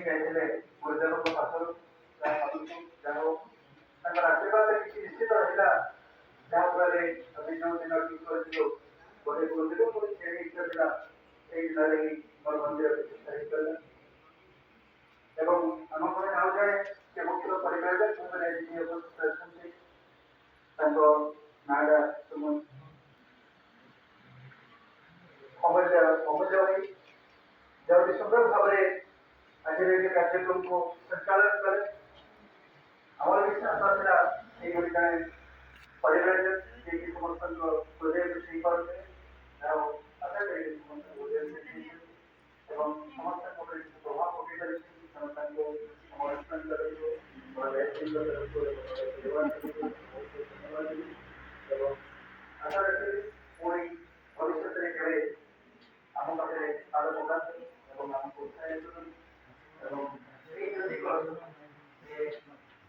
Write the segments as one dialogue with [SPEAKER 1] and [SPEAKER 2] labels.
[SPEAKER 1] ଯାଇଥିଲେ ଗୁରୁଦେବଙ୍କ ପାଖରୁ ଯାହା ଭାବୁଛୁ ଯାହା ହଉ ତାଙ୍କର ଆଶୀର୍ବାଦ କିଛି ନିଶ୍ଚିତ ରହିଲା ଯାହାଫଳରେ ଆମେ ଯେଉଁ ଦିନ ଠିକ କରିଥିଲୁ ଗୋଟେ ଗୁରୁଦେବଙ୍କର ଶ୍ରେଣୀ ଇଚ୍ଛା ଥିଲା ସେଇ ଦିନରେ ହିଁ ମୋର ମନ୍ଦିର ପ୍ରତିଷ୍ଠା ହେଇପାରିଲା ଏବଂ ଆମ ଘରେ ଆଉ ଜଣେ ସେ ମୁଖ୍ୟ ପରିବାରରେ ସେମାନେ ଯିଏ ଉପସ୍ଥିତ ଅଛନ୍ତି ତାଙ୍କ ନାଁଟା ଅମୂଲ୍ୟ ଭାଇ ଯାହାକି ସୁନ୍ଦର ଭାବରେ ଆଜିର ଏହି କାର୍ଯ୍ୟକ୍ରମକୁ ସଞ୍ଚାଳନ କଲେ ଆମର ବିଶ୍ୱାସ ଥିଲା ଏଇଭଳି ଜଣେ ପରିବାରରେ ଯିଏକି ସମସ୍ତଙ୍କ ହୃଦୟକୁ ଛୁଇଁ ପାରୁଥିଲେ ଆଉ ଆଶା କରେ ସମସ୍ତଙ୍କ ହୃଦୟକୁ ଛୁଇଁଛନ୍ତି ଏବଂ ସମସ୍ତଙ୍କ ଉପରେ କିଛି ପ୍ରଭାବ ପକାଇ ପାରିଛନ୍ତି ତେଣୁ ତାଙ୍କୁ ଆମ ଅନୁଷ୍ଠାନ ତରଫରୁ ଧନ୍ୟବାଦ ଦେବି ଏବଂ ଆଶା ରଖିବି ପୁଣି ଭବିଷ୍ୟତରେ କେବେ ଆମ ପାଖରେ ପାଦ ପକାନ୍ତୁ ଏବଂ ଆମକୁ ଉତ୍ସାହିତ କରନ୍ତୁ ଏବଂ ଏଇ ଯଦି ଯେ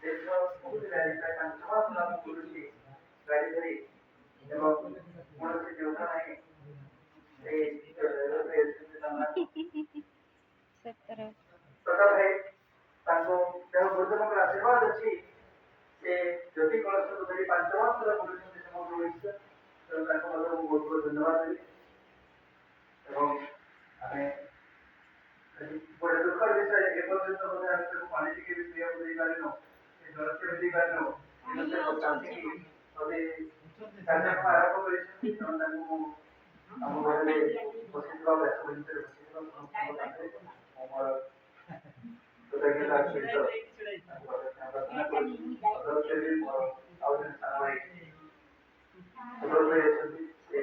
[SPEAKER 1] ଦେଶ ପ୍ରାୟ 5 ମାସ ଲାଭ କରୁଛି ଗାଡ଼ି ଧରି ଏବଂ କୌଣସି ଯୋଜନା ନାହିଁ ପ୍ରତାପ ଭାଇ ତାଙ୍କୁ ଯାହା ଗୁରୁଦେବଙ୍କର ଆଶୀର୍ବାଦ ଅଛି ସେ ଜ୍ୟୋତି କଳସକୁ ଧରି 5 ମାସ ଧରି ବୁଲୁଛନ୍ତି ସମଗ୍ର ଓଡ଼ିଶା ତେଣୁ ତାଙ୍କୁ ମଧ୍ୟ ମୁଁ ବହୁତ ବହୁତ ଧନ୍ୟବାଦ ଦେବି ଏବଂ ଆମେ ଗୋଟେ ଦୁଃଖର ବିଷୟ ଏପର୍ଯ୍ୟନ୍ତ ବୋଧେ ଆମେ ତାକୁ ପାଣି ଟିକେ ବି ପିଇବାକୁ ଦେଇପାରିନୁ ଜଳଖିଆ ବି ଦେଇପାରିନୁ କିନ୍ତୁ ଚାଷୀ ଯଦି କାର୍ଯ୍ୟକ୍ରମ ଆରମ୍ଭ କରିଛନ୍ତି ତେଣୁ ତାଙ୍କୁ ଆମ ଘରେ ବସିଥିବା ବ୍ୟସ୍ତ ଭିତରେ ବସିଥିବା ମୋର କୃତଜ୍ଞତା ସହିତ ପ୍ରାର୍ଥନା କରୁଛି ଆଉ ଜଣେ ସାନ ଭାଇ ସୁବ୍ରତ ଭାଇ ଅଛନ୍ତି ସେ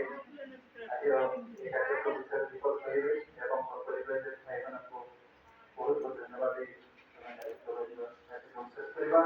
[SPEAKER 1] ଆଜିର ଏହି କାର୍ଯ୍ୟକ୍ରମ ବିଷୟରେ ରିପୋର୍ଟ କରିବେ ଏବଂ ପରିବାରରେ ଭାଇମାନଙ୍କୁ ବହୁତ ବହୁତ ଧନ୍ୟବାଦ ଦେଇ କାର୍ଯ୍ୟକ୍ରମ ଶେଷ କରିବା